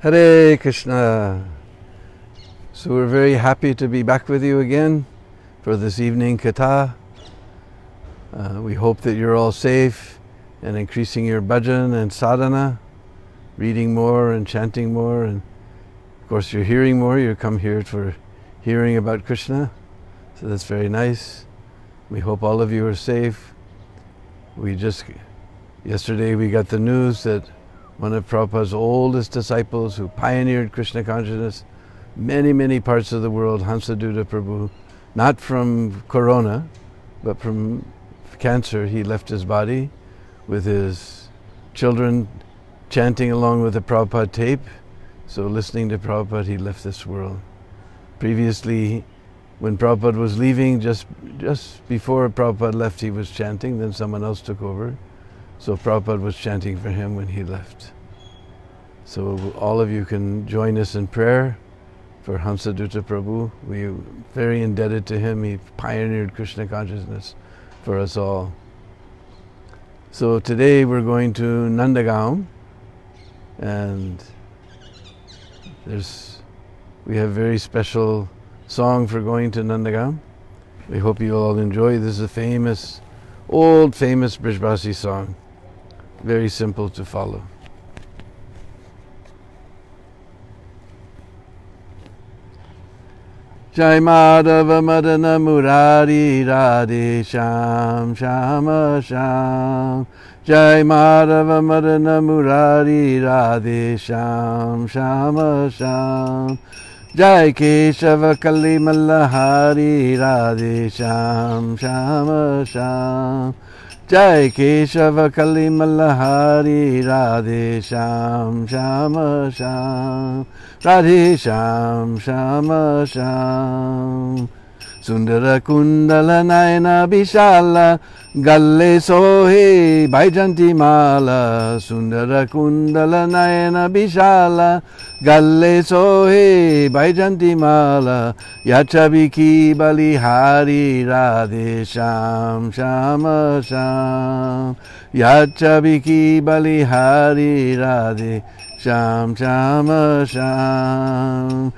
Hare Krishna. So we're very happy to be back with you again for this evening katha. We hope that you're all safe and increasing your bhajan and sadhana, reading more and chanting more, and of course you're hearing more. You come here for hearing about Krishna, so that's very nice. We hope all of you are safe. Yesterday we got the news that one of Prabhupada's oldest disciples who pioneered Krishna consciousness many parts of the world, Hansadutta Prabhu, not from corona, but from cancer, he left his body with his children chanting along with the Prabhupada tape. So listening to Prabhupada, he left this world. Previously, when Prabhupada was leaving, just before Prabhupada left, he was chanting, then someone else took over. So Prabhupada was chanting for him when he left. So all of you can join us in prayer for Hansadutta Prabhu. We're very indebted to him. He pioneered Krishna consciousness for us all. So today we're going to Nandgaon, and we have a very special song for going to Nandgaon. We hope you all enjoy. This is a old famous Brijbasi song. Very simple to follow. Jai Madhava Madana Murari Radhe Sham Shama Sham. Jai Madhava Madana Murari Radhe Sham Shama Sham. Jai Keshava Kali Mallahari Radhe Sham Shama Sham. Jai Keshava Kali Mallahari Radhe Sham Shama Sham. Radhe Sham Shama Sham. Sundara Kundala Nayana Bishala Galle Sohe Baijanti Mala. Sundara Kundala Nayana Bishala Galle Sohe Baijanti Mala. Yachabiki Balihari Radhe Sham Shama Sham. Yachabiki Balihari Radhe Sham Shama Sham.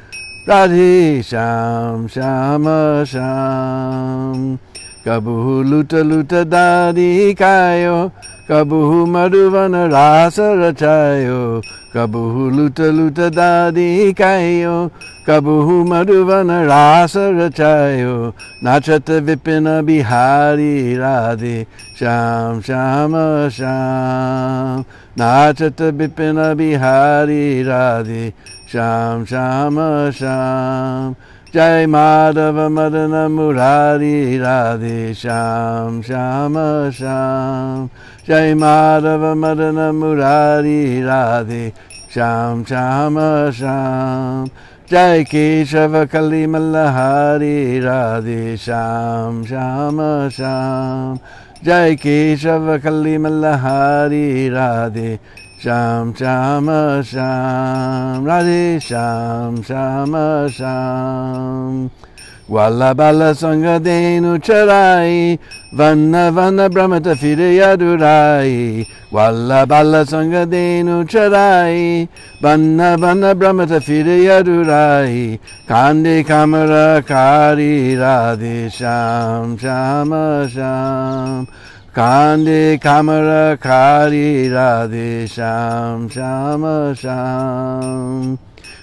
Radhe Sham Shama Sham. Kabuhu Luta Luta Dadi Kayo. Kabuhu Madhuvana Rasa Rachayo. Kabuhu Luta Luta Dadi Kayo. Kabuhu Madhuvana Rasa Rachayo. Nachata Vipina Bihari Radhe Sham Shama Sham. Nachata Vipina Bihari Radhe Sham Shama Sham. Jai Madhava Madana Murari Radhe Sham Shama Sham. Jai Madhava Madana Murari Radhe Sham Shama Sham. Jai Keshava Kali Mallahari Radhe Sham Shama Sham. Jai Keshava Kali Mallahari Radhe Sham Shama Sham. Radhe Sham Shama Sham. Wallabala Sangadenu Charai. Vanna Vanna Brahmata Fireyadurai. Wallabala Sangadenu Charai. Vanna Vanna Brahmata Fireyadurai. Kande Kamara Kari Radhe Sham Shama Sham. Kande Kamara Kari Radhe Sham Shama Sham.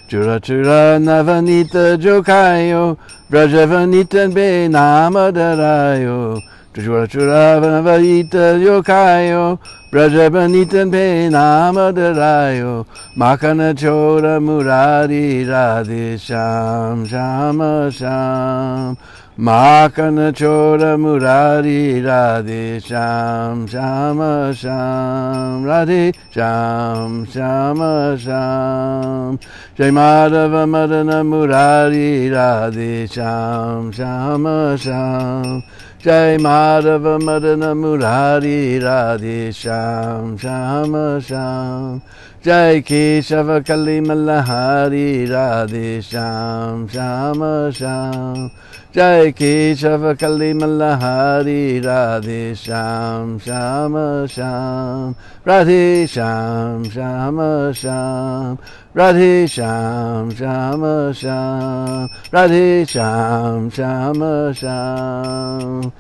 Chura Chura Navanita Jokayo. Brajavanita Be Namadarayo. Chura Chura Navanita Jokayo. Brajavanita Be Namadarayo. Makana Chora Murari Radhe Sham Shama Sham. Makana Chora Murari Radhe Sham Shama Sham. Radhe Sham Shama Sham. Jai Madhava Madana Murari Radhe Sham Shama Sham. Jai Madhava Madana Murari Radhe Sham Shama Sham. Jai Keshava Kalimala Hari Radhe Shyam Shama Shyam. Jai Keshava Kalimala Hari Radhe Shyam Shama Shyam. Radhe Shyam Shama Shyam. Radhe Shyam Shama Shyam. Radhe Shyam Shama Shyam.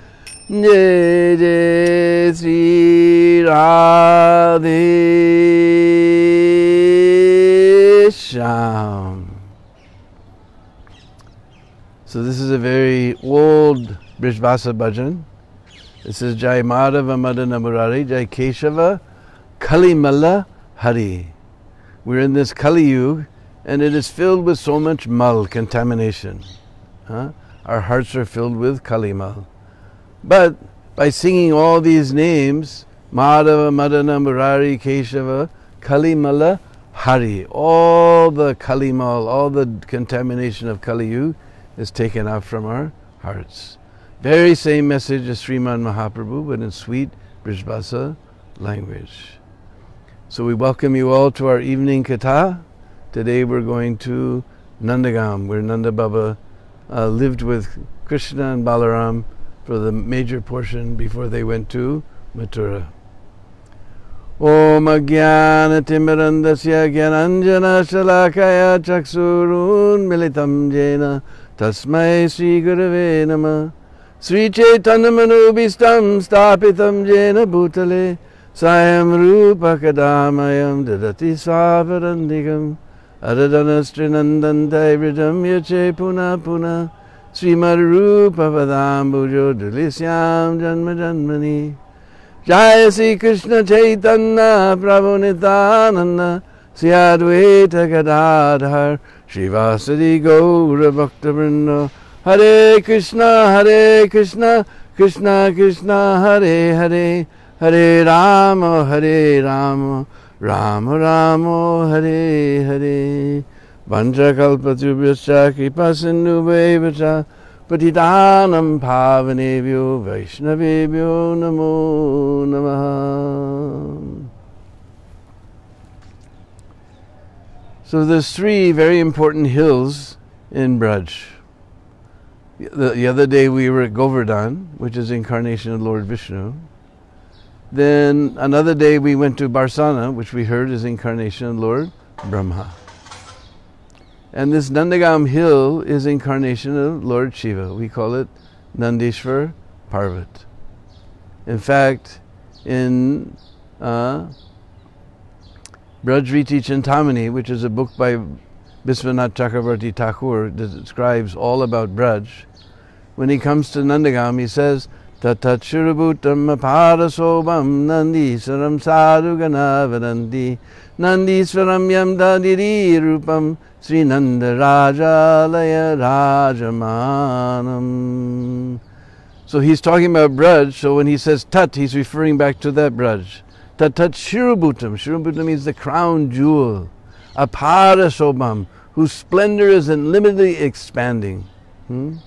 Jai Jai Sri Radhe Shyam. So this is a very old Brijvasa bhajan. This is Jai Madhava Madana Murari, Jai Keshava Kalimala Hari. We're in this Kali Yuga, and it is filled with so much mal, contamination. Our hearts are filled with Kali mal. But by singing all these names, Madhava, Madana, Murari, Keshava, Kalimala, Hari, all the Kalimal, all the contamination of Kali Yuga is taken out from our hearts. Very same message as Sriman Mahaprabhu, but in sweet Brijvasa language. So we welcome you all to our evening katha. Today we're going to Nandgaon, where Nanda Baba lived with Krishna and Balaram for the major portion before they went to Mathura. Om Ajnana Timirandasya Gyananjana Shalakaya Chaksurun Militam Jena Tasmai Sri Gurave Namah. Sri Chaitanya Manubhistam Stapitam Jena Bhutale Sayam Rupa Kadamayam Dadati Savarandikam Adadanastrинandantai Vridam Yache Puna Puna Srimad Rupa Padambujo Dulisyam Janma Janmani. Jai Sri Krishna Chaitanya Prabhu Nityananda Sri Advaita Gadadhar Srivasadi Gaura Bhakta Vrinda. Hare Krishna, Krishna Krishna, Hare Hare, Hare Rama, Rama Rama, Hare Hare. Vanchakalpatubhyascha kripasindhubheva patitanam pavanebhyo vaishnavebhyo namo namaha. So there's three very important hills in Braj. The other day we were at Govardhan, which is incarnation of Lord Vishnu. Then another day we went to Barsana, which we heard is incarnation of Lord Brahma. And this Nandgaon hill is incarnation of Lord Shiva. We call it Nandishvar Parvat. In fact, in Brajriti Chintamani, which is a book by Biswanath Chakravarti Thakur that describes all about Braj, when he comes to Nandgaon, he says, Tatat Shurabhutam Aparasobam Nandisaram Sadhugana Vadanti Nandiswaram Yam Dadiri Rupam Sri Nanda Rajalaya Rajamanam. So he's talking about Braj, so when he says Tat, he's referring back to that Braj. Tatat Shurabhutam. Shurabhutam means the crown jewel. Aparasobam, whose splendor is unlimitedly expanding. Tatat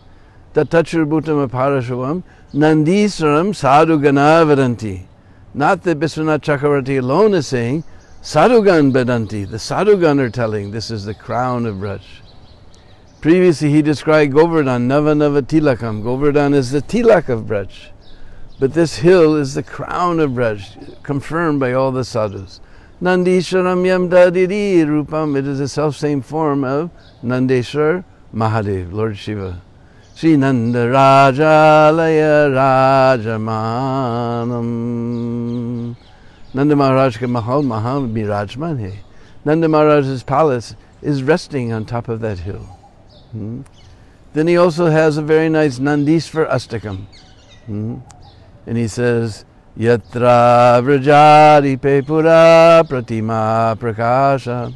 Shurabhutam Aparasobam Nandiswaram Sadhugana Vadanti. Not that Biswanath Chakravarti alone is saying, Sadhugan Vedanti, the Sadhugan are telling this is the crown of Braj. Previously he described Govardhan, Nava Nava Tilakam. Govardhan is the tilak of Braj. But this hill is the crown of Braj, confirmed by all the sadhus. Nandishwaram Yam Dadiri Rupam, it is the self-same form of Nandeshwar Mahadev, Lord Shiva. Sri Nanda Rajalaya Rajamanam. Nanda Maharaj ka Mahal Mahal Birajman hai. Nanda Maharaj's palace is resting on top of that hill. Then he also has a very nice Nandisvar Astakam. And he says, Yatra Vrajari Pepura Pratima Prakasha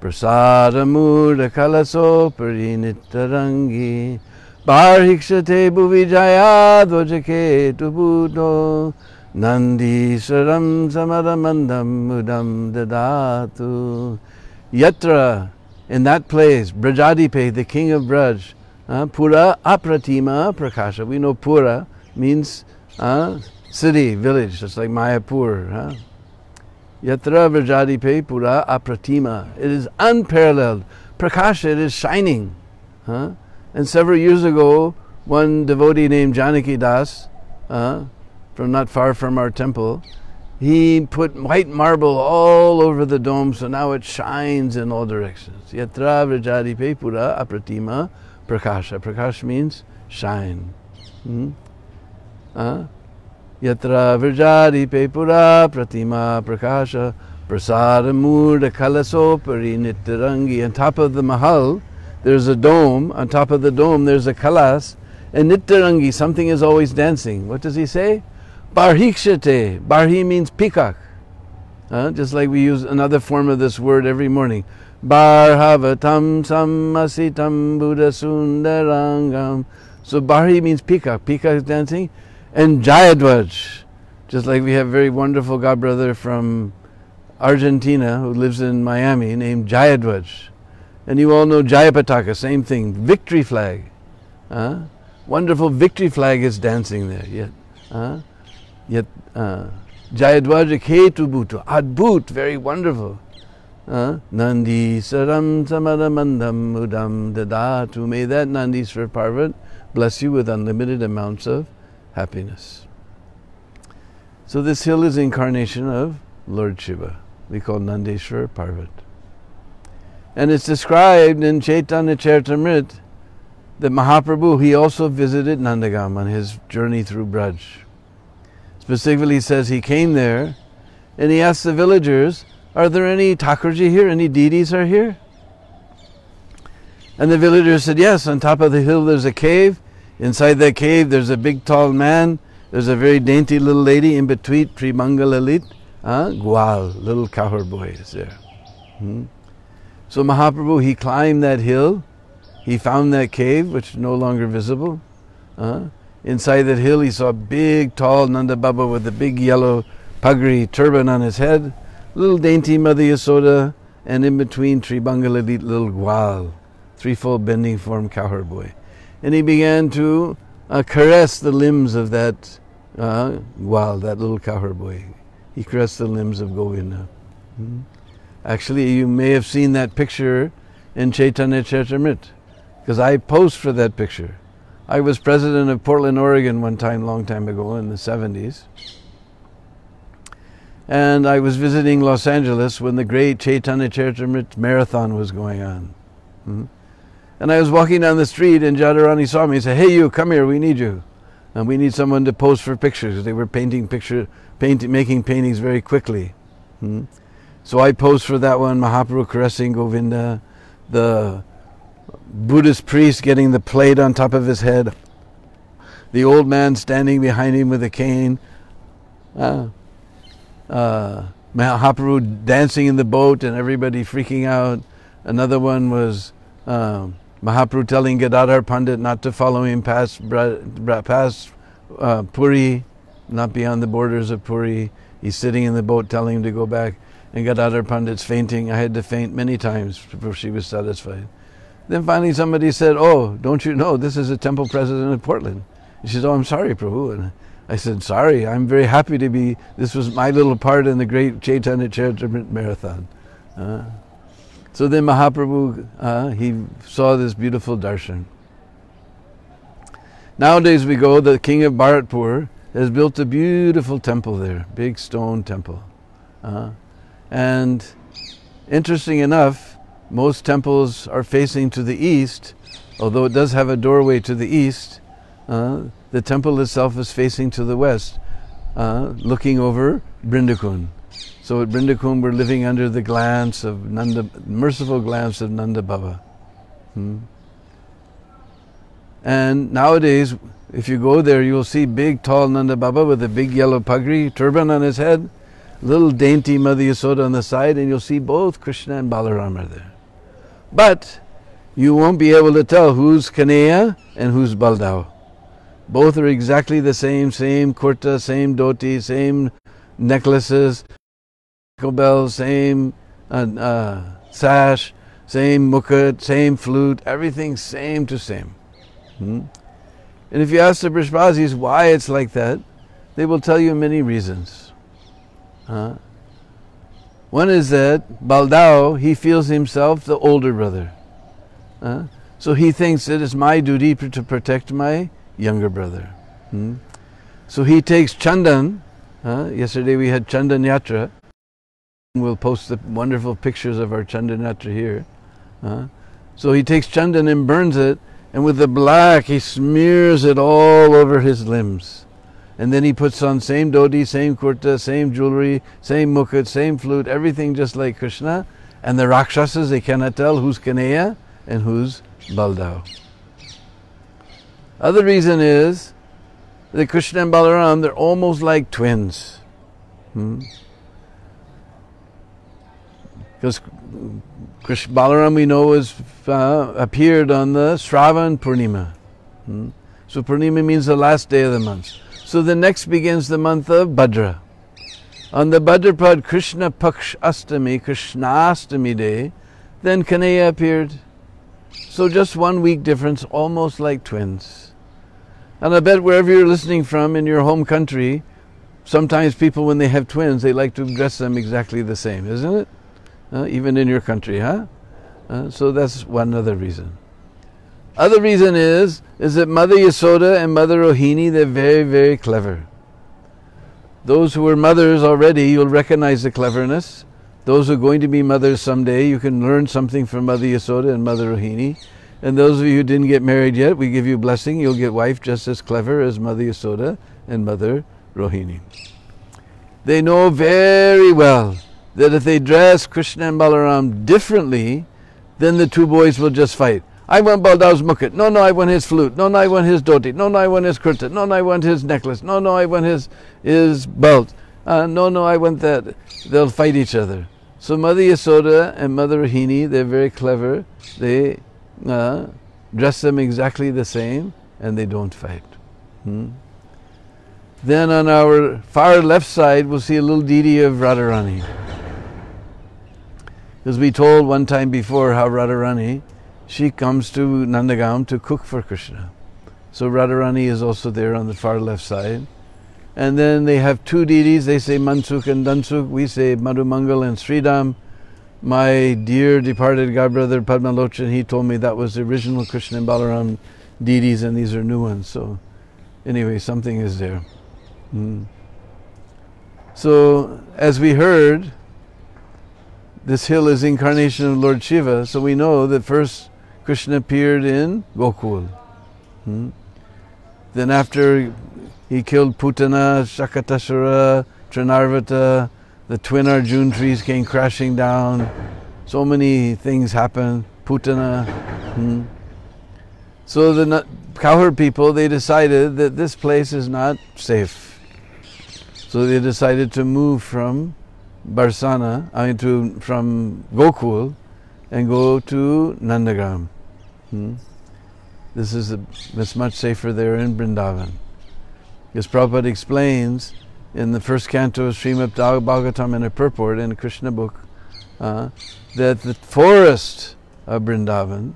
Prasada Murda Kalaso Parinitarangi Barhikshate Bhuvijaya Dvajake Tubuto Nandiswaram Samaramandam Mudam Dadatu. Yatra, in that place, Brajadipe, the king of Braj, Pura Apratima Prakasha. We know Pura means city, village, just like Mayapur. Yatra Vrajadipe Pura Apratima. It is unparalleled. Prakasha, it is shining. Huh? And several years ago, one devotee named Janaki Das, from not far from our temple, he put white marble all over the dome, so now it shines in all directions. Yatra Vrajadipe Pura Apratima Prakasha. Prakash means shine. Yatra Vrajadipe Pura Pratima Prakasha Prasada Murda Kalasopari Nityarangi. On top of the Mahal, there's a dome. On top of the dome, there's a kalas. And Nityarangi, something is always dancing. What does he say? Barhikshate. Barhi means peacock. Just like we use another form of this word every morning. Barhavatam sammasitam buddha sundarangam. So Barhi means peacock. Peacock is dancing. And Jayadvaj. Just like we have a very wonderful godbrother from Argentina who lives in Miami named Jayadvaj. And you all know Jayapataka, same thing. Victory flag. Wonderful victory flag is dancing there. Jayadvaja Ketu Bhutu. Adbhut, very wonderful. Nandi Saram Samaramandam Udam Dadatu. May that Nandiswar Parvat bless you with unlimited amounts of happiness. So this hill is incarnation of Lord Shiva. We call Nandeshwar Parvat. And it's described in Chaitanya Charitamrita that Mahaprabhu, he also visited Nandgaon on his journey through Braj. Specifically says he came there and he asked the villagers, are there any Thakurji here? Any deities are here? And the villagers said, yes, on top of the hill there's a cave. Inside that cave there's a big tall man. There's a very dainty little lady in between, Primangalalit. Gwal, little cowherd boy is there. So Mahaprabhu, he climbed that hill. He found that cave, which is no longer visible. Inside that hill, he saw a big, tall Nanda Baba with a big yellow pagri turban on his head, little dainty Mother Yasoda, and in between Tribangaladit, little Gwal, threefold bending form cowherd boy. And he began to caress the limbs of that Gwal, that little cowherd boy. He caressed the limbs of Govinda. Actually, you may have seen that picture in Chaitanya Charitamrita, because I posed for that picture. I was president of Portland, Oregon one time, long time ago in the 70s. And I was visiting Los Angeles when the great Chaitanya Charitamrita marathon was going on. And I was walking down the street and Jadharani saw me and said, hey you, come here, we need you. And we need someone to pose for pictures. They were making paintings very quickly. So I posed for that one, Mahaprabhu caressing Govinda, the Buddhist priest getting the plate on top of his head, the old man standing behind him with a cane, Mahaprabhu dancing in the boat and everybody freaking out. Another one was Mahaprabhu telling Gadadhar Pandit not to follow him past Puri, not beyond the borders of Puri. He's sitting in the boat telling him to go back, and Gadadhar Pandit's fainting. I had to faint many times before she was satisfied. Then finally somebody said, oh, don't you know, this is a temple president of Portland. And she said, oh, I'm sorry, Prabhu. And I said, sorry, I'm very happy to be, this was my little part in the great Chaitanya Charitamrita marathon. So then Mahaprabhu, he saw this beautiful darshan. Nowadays we go, the king of Bharatpur has built a beautiful temple there, big stone temple. And interesting enough, most temples are facing to the east, although it does have a doorway to the east. The temple itself is facing to the west, looking over Brindakund. So at Brindakund we're living under the glance of merciful glance of Nanda Baba. And nowadays, if you go there, you'll see big tall Nanda Baba with a big yellow pagri, turban on his head, little dainty Mother Yasoda on the side, and you'll see both Krishna and Balaram are there. But you won't be able to tell who's Kaneya and who's Baldao. Both are exactly the same kurta, same dhoti, same necklaces, bells, same sash, same mukut, same flute, everything same to same. And if you ask the Brishbazis why it's like that, they will tell you many reasons. One is that Baldao, he feels himself the older brother. So he thinks it is my duty to protect my younger brother. So he takes Chandan. Yesterday we had Chandan Yatra. We'll post the wonderful pictures of our Chandan Yatra here. So he takes Chandan and burns it, and with the black he smears it all over his limbs. And then he puts on same dhoti, same kurta, same jewelry, same mukut, same flute, everything just like Krishna. And the Rakshasas, they cannot tell who's Kanhaiya and who's Baldao. Other reason is that Krishna and Balaram, they're almost like twins. Because Balaram, we know, appeared on the Shravan Purnima. So Purnima means the last day of the month. So the next begins the month of Bhadra. On the Bhadrapad Krishna Paksh Astami, Krishnastami day, then Kanhaiya appeared. So just 1 week difference, almost like twins. And I bet wherever you're listening from in your home country, sometimes people, when they have twins, they like to dress them exactly the same, isn't it? Even in your country, so that's one other reason. Other reason is that Mother Yasoda and Mother Rohini, they're very, very clever. Those who were mothers already, you'll recognize the cleverness. Those who are going to be mothers someday, you can learn something from Mother Yasoda and Mother Rohini. And those of you who didn't get married yet, we give you a blessing. You'll get wife just as clever as Mother Yasoda and Mother Rohini. They know very well that if they dress Krishna and Balaram differently, then the two boys will just fight. I want Baldao's mukut. No, I want his flute. No, I want his dhoti. No, I want his kurta. No, I want his necklace. No, I want his belt. No, I want that. They'll fight each other. So Mother Yasoda and Mother Rohini, they're very clever. They dress them exactly the same and they don't fight. Then on our far left side, we'll see a little deity of Radharani. Because we told one time before how Radharani, she comes to Nandgaon to cook for Krishna. So Radharani is also there on the far left side. And then they have two deities, they say Mansukh and Dansukh, we say Madhumangal and Sridham. My dear departed godbrother Padmalochan, he told me that was the original Krishna and Balaram deities and these are new ones. So anyway, something is there. So as we heard, this hill is incarnation of Lord Shiva, so we know that first Krishna appeared in Gokul. Then after he killed Putana, Shakatasura, Trinarvata, the twin Arjun trees came crashing down. So many things happened. Putana. So the cowherd people, they decided that this place is not safe. So they decided to move from Barsana, from Gokul, and go to Nandgaon. It's much safer there in Vrindavan. Because Prabhupada explains in the first canto of Srimad Bhagavatam in a purport in a Krishna book that the forest of Vrindavan,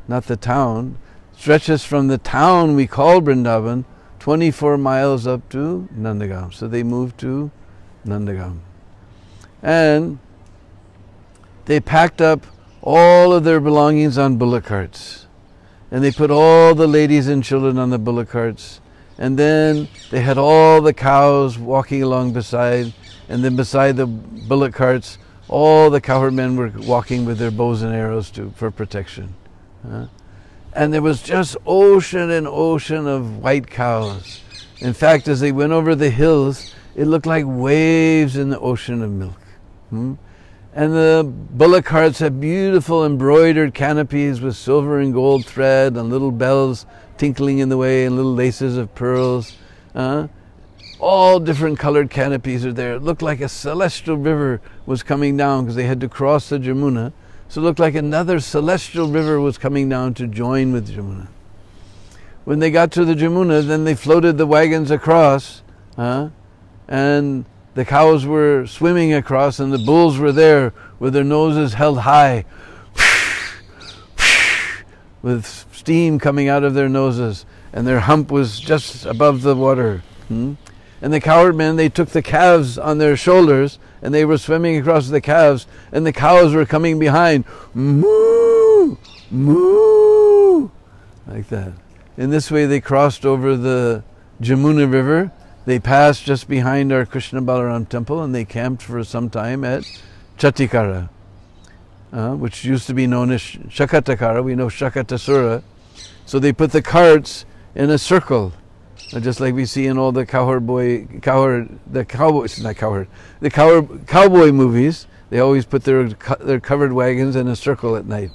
not the town, stretches from the town we call Vrindavan 24 miles up to Nandgaon. So they moved to Nandgaon. And they packed up all of their belongings on bullock carts. And they put all the ladies and children on the bullock carts. And then they had all the cows walking along beside. And then beside the bullock carts, all the cowherd men were walking with their bows and arrows for protection. And there was just ocean and ocean of white cows. In fact, as they went over the hills, it looked like waves in the ocean of milk. And the bullock carts had beautiful embroidered canopies with silver and gold thread and little bells tinkling in the way and little laces of pearls. All different colored canopies are there. It looked like a celestial river was coming down because they had to cross the Jamuna. So it looked like another celestial river was coming down to join with Jamuna. When they got to the Jamuna, then they floated the wagons across, and the cows were swimming across and the bulls were there with their noses held high, with steam coming out of their noses, and their hump was just above the water. And the cowherd men, they took the calves on their shoulders, and they were swimming across the calves, and the cows were coming behind. Moo! Moo! Like that. In this way, they crossed over the Jamuna River. They passed just behind our Krishna Balaram temple, and they camped for some time at Chatikara, which used to be known as Shakatakara. We know Shakatasura. So they put the carts in a circle, just like we see in all the cowboy movies. They always put their covered wagons in a circle at night.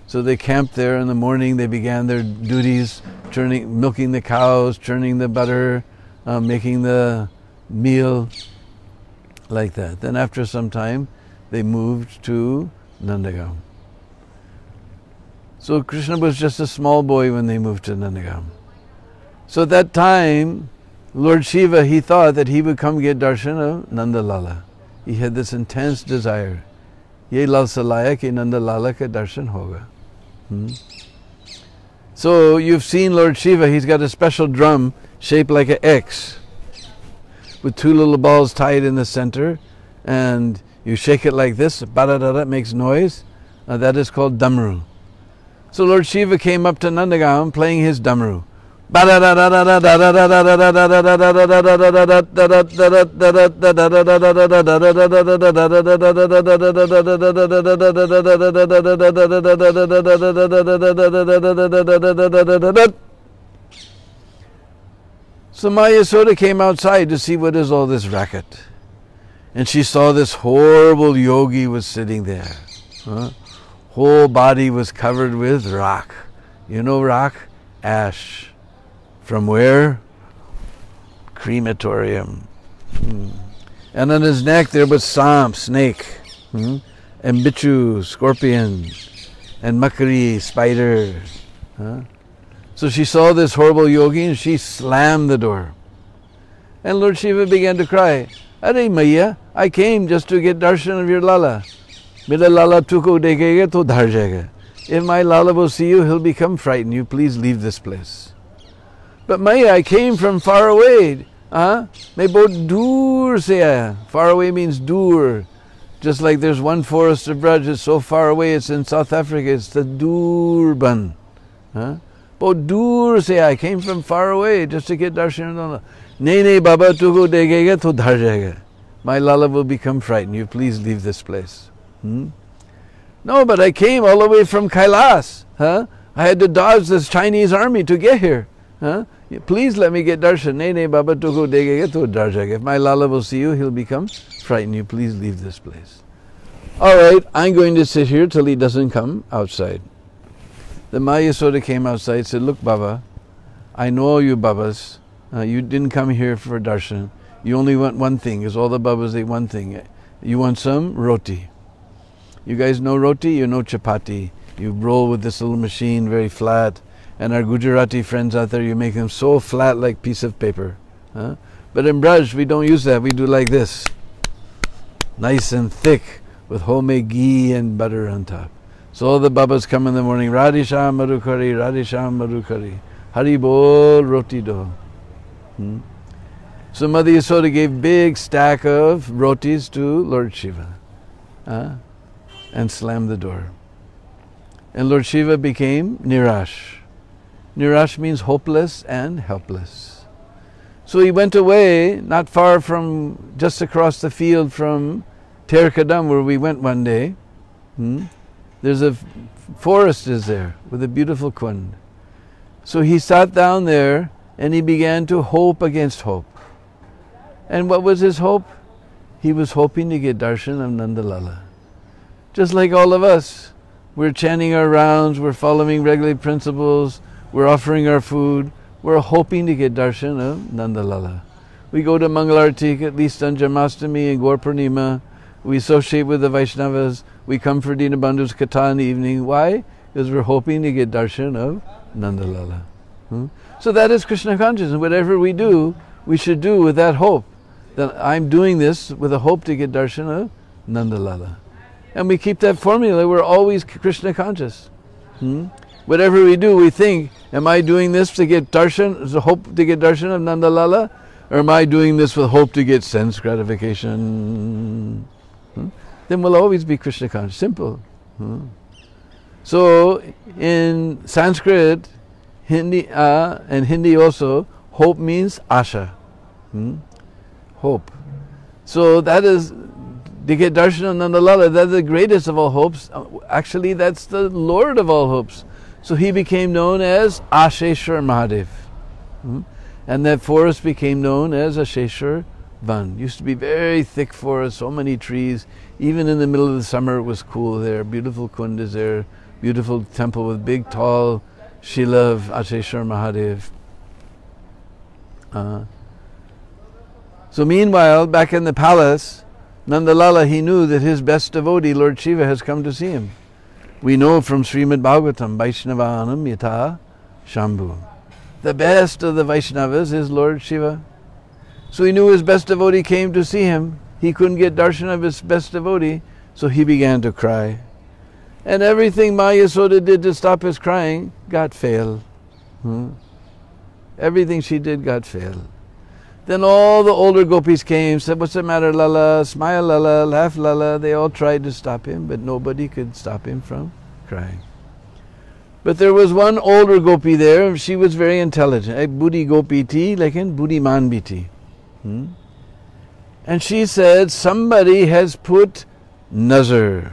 So they camped there. In the morning, they began their duties, milking the cows, churning the butter, making the meal, like that. Then after some time, they moved to Nandgaon. So Krishna was just a small boy when they moved to Nandgaon. So at that time, Lord Shiva, he thought that he would come get darshan of Nanda Lala. He had this intense desire. Ye lal salaya ki Nanda Lala ka darshan hoga. So you've seen Lord Shiva, he's got a special drum shaped like an X with two little balls tied in the center, and you shake it like this, ba-da-da-da, it makes noise. That is called damru. So Lord Shiva came up to Nandgaon playing his damru. So Maya Yasoda came outside to see what is all this racket. And she saw this horrible yogi was sitting there. Whole body was covered with rock. You know rock? Ash. From where? Crematorium. And on his neck there was Samp, snake. And Bichu, scorpion. And Makri, spider. So she saw this horrible yogi and she slammed the door. And Lord Shiva began to cry, Are Maya, I came just to get darshan of your Lala. Mera Lala tuko dekhega to dhar jayega. If my Lala will see you, he'll become frightened. You please leave this place. But Maya, I came from far away. Main bahut dur se aaya. Far away means dur. Just like there's one forest of Braj, it's so far away, it's in South Africa, it's the Durban. Bahut dur se I came from far away just to get darshan of Lala. Nahi Baba tuko dekhega to dhar jayega. My Lala will become frightened. You please leave this place. No, but I came all the way from Kailas. I had to dodge this Chinese army to get here. Please let me get darshan. Nahi Baba tuko dekhega to dhar jayega. If my Lala will see you, he'll become frightened. You please leave this place. All right, I'm going to sit here till he doesn't come outside. The Maya Yasoda came outside and said, Look, Baba, I know you Babas. You didn't come here for darshan. You only want one thing, because all the Babas, they one thing. You want some roti. You guys know roti? You know chapati. You roll with this little machine, very flat. And our Gujarati friends out there, you make them so flat like piece of paper. But in Braj, we don't use that. We do like this. Nice and thick, with homemade ghee and butter on top. So all the Babas come in the morning, Radhi Sham Madhukari, Radhi Sham Madhukari. Hari Bol Roti Do. So Mother Yasoda gave big stack of rotis to Lord Shiva and slammed the door. And Lord Shiva became Nirash. Nirash means hopeless and helpless. So he went away, not far from, just across the field from Terkadam, where we went one day. There's a forest is there with a beautiful kund. So he sat down there and he began to hope against hope. And what was his hope? He was hoping to get darshan of Nanda Lala. Just like all of us, we're chanting our rounds, we're following regular principles, we're offering our food, we're hoping to get darshan of Nanda Lala. We go to Mangalartik at least on Janmashtami and Gaur Purnima. We associate with the Vaishnavas. We come for Deena Bandhu's Katha in the evening. Why? Because we're hoping to get darshan of Nanda Lala. So that is Krishna consciousness. Whatever we do, we should do with that hope. That I'm doing this with a hope to get darshan of Nanda Lala. And we keep that formula, we're always Krishna conscious. Whatever we do, we think, am I doing this to get darshan, to hope to get darshan of Nanda Lala? Or am I doing this with hope to get sense gratification? Then we'll always be Krishna conscious. Simple. So in Sanskrit, Hindi and Hindi also, hope means asha. Hope. So that is, to get darshan of Nandalala, that's the greatest of all hopes. Actually, that's the Lord of all hopes. So he became known as Asheshwar Mahadev. And that forest became known as Asheshwar Van. Used to be very thick forest, so many trees. Even in the middle of the summer it was cool there. Beautiful kund is there. Beautiful temple with big tall Shila of Asheshwar Mahadev. So meanwhile, back in the palace, Nandalala, he knew that his best devotee, Lord Shiva, has come to see him. We know from Srimad Bhagavatam, Vaishnavanam Yata Shambhu. The best of the Vaishnavas is Lord Shiva. So he knew his best devotee came to see him. He couldn't get darshan of his best devotee, so he began to cry. And everything Ma Yasoda did to stop his crying got failed. Everything she did got failed. Then all the older gopis came, said, "What's the matter, Lala? Smile, Lala, laugh, Lala." They all tried to stop him, but nobody could stop him from crying. But there was one older gopi there, she was very intelligent. Buddhi gopi ti, lekin buddhiman biti. And she said, somebody has put nazar.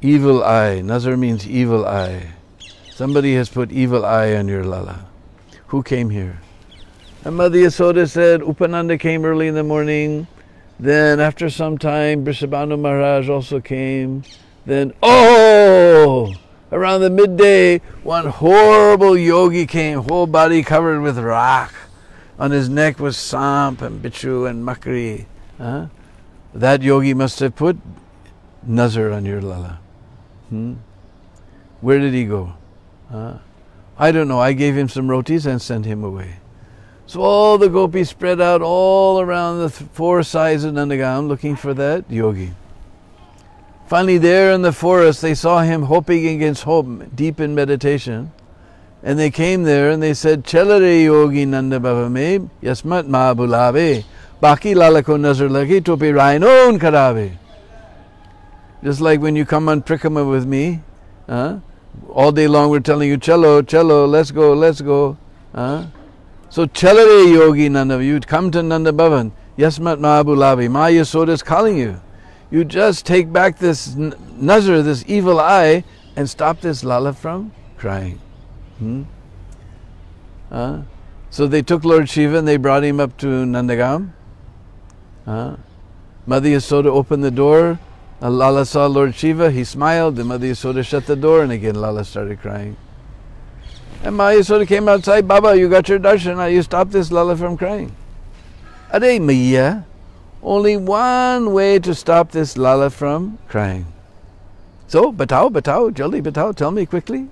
Evil eye. Nazar means evil eye. Somebody has put evil eye on your Lala. Who came here? And Mother Yasoda said, Upananda came early in the morning. Then after some time, Vrishabhanu Maharaj also came. Then, around the midday, one horrible yogi came, whole body covered with rock. On his neck was samp and bichu and makri. That yogi must have put nazar on your Lala. Where did he go? I don't know. I gave him some rotis and sent him away. So all the gopis spread out all around the four sides of Nandgaon looking for that yogi. Finally there in the forest they saw him hoping against hope, deep in meditation. And they came there and they said, "Chalare yogi Nanda Baba me, yasmat ma bulave, baki lalako nazar lagi topi rainon karabe." Just like when you come on Prikama with me, all day long we're telling you, "Chalo, chalo, let's go, let's go." So Chalare yogi Nanda, you come to Nanda Bhavan, yasmat ma bulave, Ma Yasoda is calling you. You just take back this nazar, this evil eye, and stop this Lala from crying. So they took Lord Shiva and they brought him up to Nandgaon. Mother Yasoda opened the door. Lala saw Lord Shiva, he smiled. The Mother Yasoda shut the door and again Lala started crying. And Ma Yasoda came outside, "Baba, you got your darshan, now you stop this Lala from crying." Are Maya? Only one way to stop this Lala from crying. So, batao, jaldi batao, tell me quickly.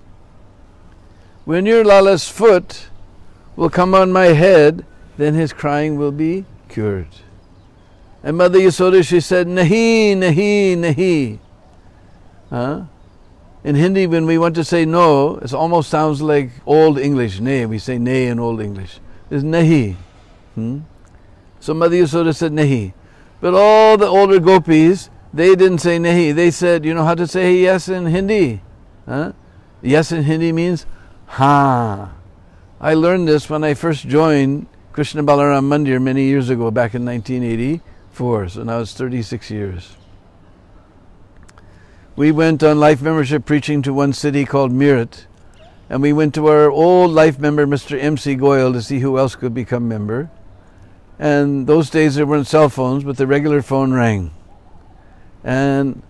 When your Lala's foot will come on my head, then his crying will be cured. And Mother Yasoda, she said, "Nahi, nahi, nahi." In Hindi, when we want to say no, it almost sounds like Old English, nay. We say nay in Old English. It's nahi. So Mother Yasoda said nahi. But all the older gopis, they didn't say nahi. They said, you know how to say yes in Hindi? Yes in Hindi means ha. I learned this when I first joined Krishna Balaram Mandir many years ago, back in 1984. So now it's 36 years. We went on life membership preaching to one city called Meerut. And we went to our old life member, Mr. M.C. Goyal, to see who else could become member. And those days there weren't cell phones, but the regular phone rang. And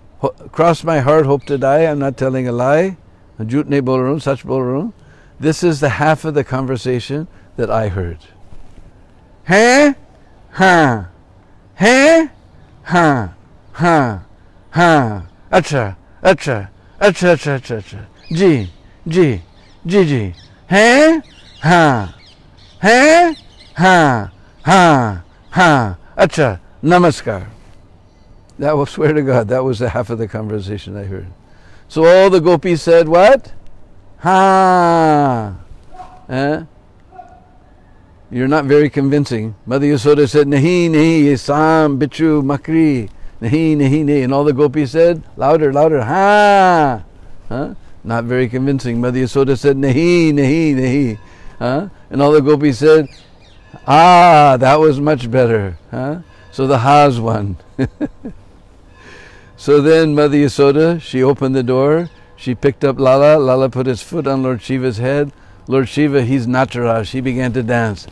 cross my heart, hope to die, I'm not telling a lie. Jhoot nahi bol raha hu, sach bol raha hu. This is the half of the conversation that I heard. Hai? Ha. Hai? Ha. Ha. Ha. Acha. Acha. Acha, acha, acha, acha. Ji. Ji. Ji, ji. Hai? Ha. Hai? Ha. Ha, ha, acha, namaskar. That will swear to God, that was the half of the conversation I heard. So all the gopis said, what? Ha. you're not very convincing. Mother Yasoda said, nahi, nahi, sam, bichu, makri, nahi, nahi, nahi. And all the gopis said, louder, louder, ha! Huh? Not very convincing. Mother Yasoda said, nahi, nahi, nahi. Huh? And all the gopis said, ah, that was much better. Huh? So the ha's won. So then Mother Yasoda, she opened the door, she picked up Lala, Lala put his foot on Lord Shiva's head. Lord Shiva, he's Nataraj, he began to dance.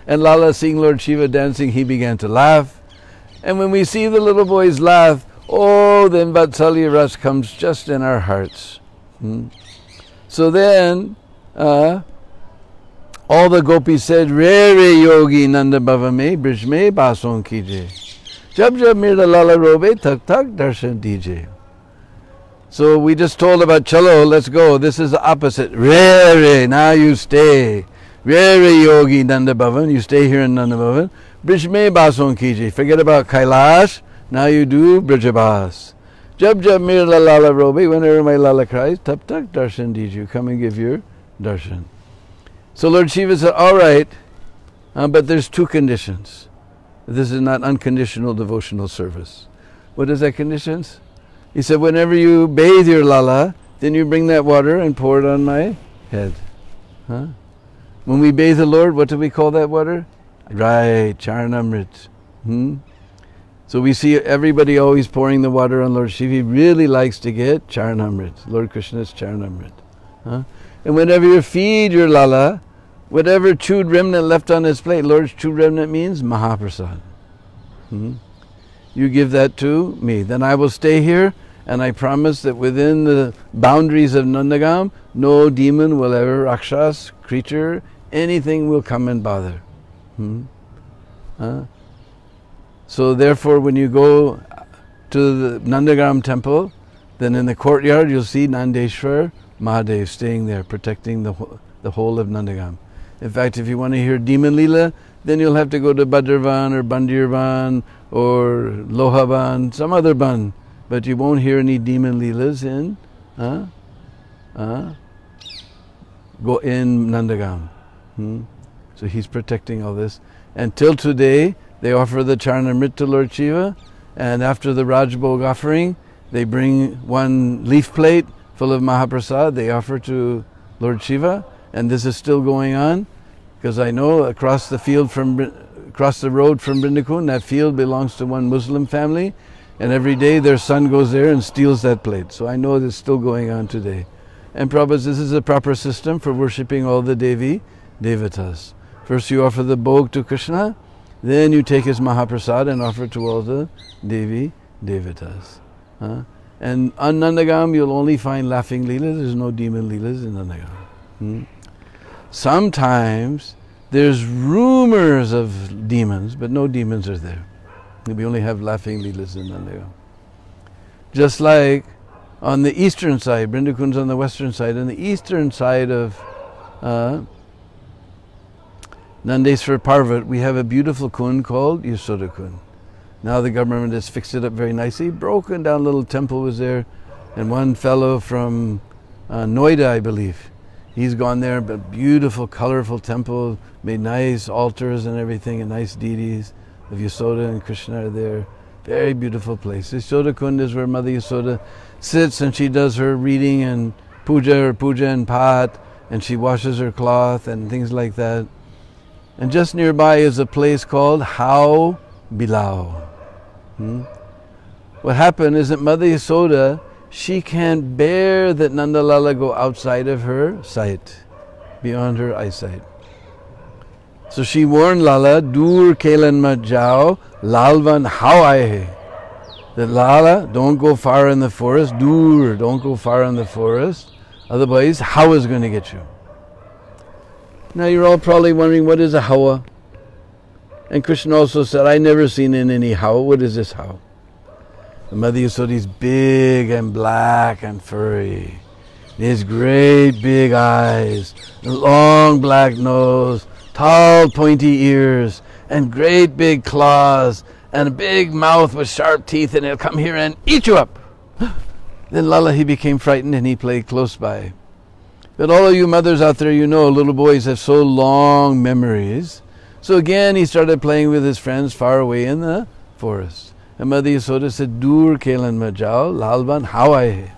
And Lala, seeing Lord Shiva dancing, he began to laugh. And when we see the little boys laugh, oh, then Vatsalya Ras comes just in our hearts. So then, all the gopis said, Re Re Yogi Nanda Bhava Me, Brij Me Bason Kije. Jab Jab Mirda Lala Robe, Tak Tak Darshan Dije. So we just told about Chalo, let's go. This is the opposite. Re Re, now you stay. Re Re Yogi Nanda Bhavan, you stay here in Nanda Bhavan. Brij Me Bason Kije. Forget about Kailash, now you do Brijabas. Jab Jab Mirda Lala Robe, whenever my Lala cries, Tak Tak Darshan Dije. Come and give your darshan. So Lord Shiva said, all right, but there's two conditions. This is not unconditional devotional service. What is that conditions? He said, whenever you bathe your Lala, then you bring that water and pour it on my head. Huh? When we bathe the Lord, what do we call that water? Right, Charanamrit. So we see everybody always pouring the water on Lord Shiva. He really likes to get Charanamrit, Lord Krishna's Charanamrit. Huh? And whenever you feed your Lala, whatever chewed remnant left on his plate, Lord's chewed remnant means Mahaprasad. You give that to me. Then I will stay here, and I promise that within the boundaries of Nandgaon, no demon will ever, Rakshas, creature, anything will come and bother. So therefore, when you go to the Nandgaon temple, then in the courtyard you'll see Nandeshwar Mahadev staying there, protecting the whole of Nandgaon. In fact, if you want to hear Demon Leela, then you'll have to go to Badravan or Bandirvan or Lohavan, some other ban. But you won't hear any Demon Leelas in Nandgaon. So he's protecting all this. And till today, they offer the Charanamrit to Lord Shiva, and after the Rajbhog offering, they bring one leaf plate full of Mahaprasad, they offer to Lord Shiva, and this is still going on, because I know across the road from Brindakun, that field belongs to one Muslim family, and every day their son goes there and steals that plate. So I know it's still going on today. And Prabhupada, this is a proper system for worshipping all the Devi Devatas. First you offer the bhog to Krishna, then you take his Mahaprasad and offer to all the Devi Devatas. And on Nandgaon you'll only find laughing leelas, there's no demon leelas in Nandgaon. Sometimes there's rumors of demons, but no demons are there. We only have laughing leelas in Nandgaon. Just like on the eastern side, Brindakun's on the western side, on the eastern side of Nandeswar Parvat, we have a beautiful kund called Yasoda Kund. Now the government has fixed it up very nicely. Broken down little temple was there, and one fellow from Noida, I believe, he's gone there, but beautiful, colorful temple, made nice altars and everything, and nice deities of Yasoda and Krishna are there. Very beautiful place. Yasoda Kund is where Mother Yasoda sits and she does her reading and puja and pat, and she washes her cloth and things like that. And just nearby is a place called How Bilao. What happened is that Mother Yasoda, she can't bear that Nandalala go outside of her sight, beyond her eyesight. So she warned Lala, Dur Kelan Mat Jao, Lalvan How Aaye. That Lala, don't go far in the forest, Dur, don't go far in the forest, otherwise How is going to get you. Now you're all probably wondering, what is a Hawa? And Krishna also said, I never seen in any Hawa. What is this Hawa? The Mother Yasoda is big and black and furry. He has great big eyes, a long black nose, tall pointy ears, and great big claws, and a big mouth with sharp teeth, and it'll come here and eat you up. Then Lala, he became frightened and he played close by. But all of you mothers out there, you know little boys have so long memories. So again, he started playing with his friends far away in the forest. And Mother Yasoda said, Dur kelan majao, lalban hawai.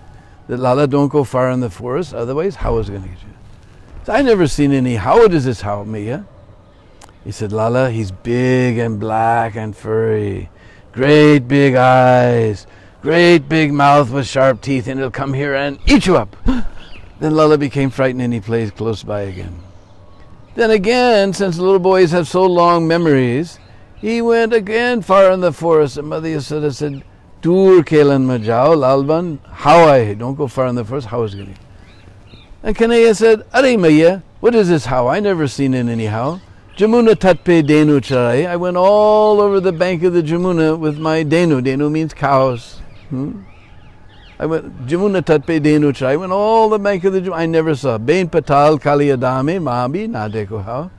That Lala, don't go far in the forest, otherwise how is going to get you? So I never seen any. How does this how Mia? He said, Lala, he's big and black and furry. Great big eyes. Great big mouth with sharp teeth, and he'll come here and eat you up. Then Lala became frightened and he played close by again. Then again, since little boys have so long memories, he went again far in the forest, and Mother Yasoda said, Dur kelan majao, lalban, hawai. Don't go far in the forest, how is it going to? And Kanaya said, Are Maya, what is this how? I never seen it anyhow. Jamuna tatpe denu charai. I went all over the bank of the Jamuna with my denu. Denu means cows. I went Jamuna tatpe denu charai. I went all the bank of the Jamuna. I never saw. Bain patal kali adame mahabi nadeko how.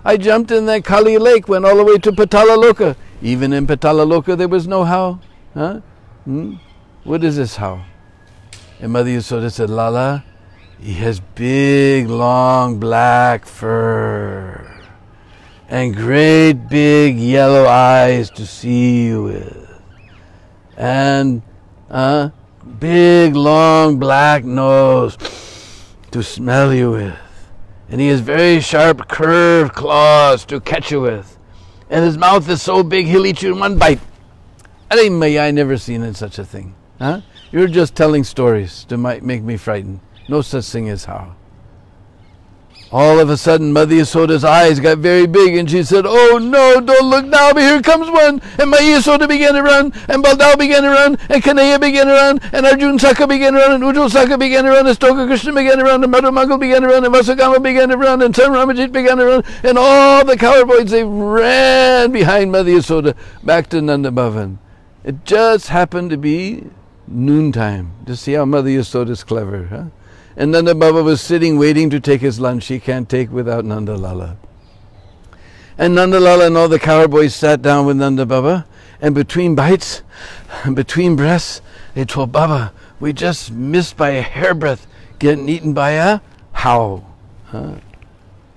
I jumped in that Kali lake, went all the way to Patalaloka. Even in Patalaloka there was no how. What is this how? And Mother Yasoda said, Lala, he has big, long, black fur and great, big, yellow eyes to see you with, and big, long, black nose to smell you with, and he has very sharp, curved claws to catch you with, and his mouth is so big he'll eat you in one bite. I never seen in such a thing. You're just telling stories to make me frightened. No such thing as how. All of a sudden, Mother Yasoda's eyes got very big, and she said, Oh no, don't look now, but here comes one. And Mother Yasoda began to run, and Baldao began to run, and Kanaya began to run, and Arjun Saka began to run, and Ujjwal Saka began to run, and Stoka Krishna began to run, and Madhu Mangal began to run, and Vasugama began to run, and Sam Ramajit began to run, and all the cowboys, they ran behind Mother Yasoda back to Nanda Bhavan. It just happened to be noontime. To see how Mother Yasoda is clever, huh? And Nanda Baba was sitting waiting to take his lunch. He can't take without Nanda Lala. And Nanda Lala and all the cowboys sat down with Nanda Baba, and between bites, between breaths, they told Baba, we just missed by a hairbreadth getting eaten by a how.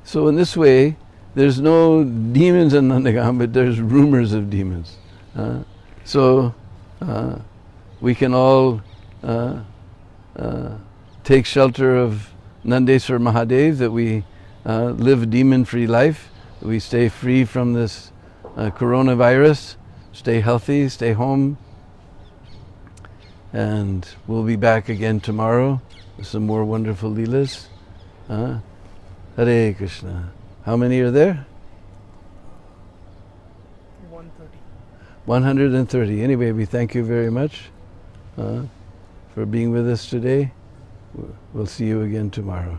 So in this way, there's no demons in Nandgaon, but there's rumors of demons. So we can all take shelter of Nandeswar Mahadev, that we live a demon-free life, that we stay free from this coronavirus, stay healthy, stay home, and we'll be back again tomorrow with some more wonderful leelas. Hare Krishna. How many are there? 130. Anyway, we thank you very much for being with us today. We'll see you again tomorrow.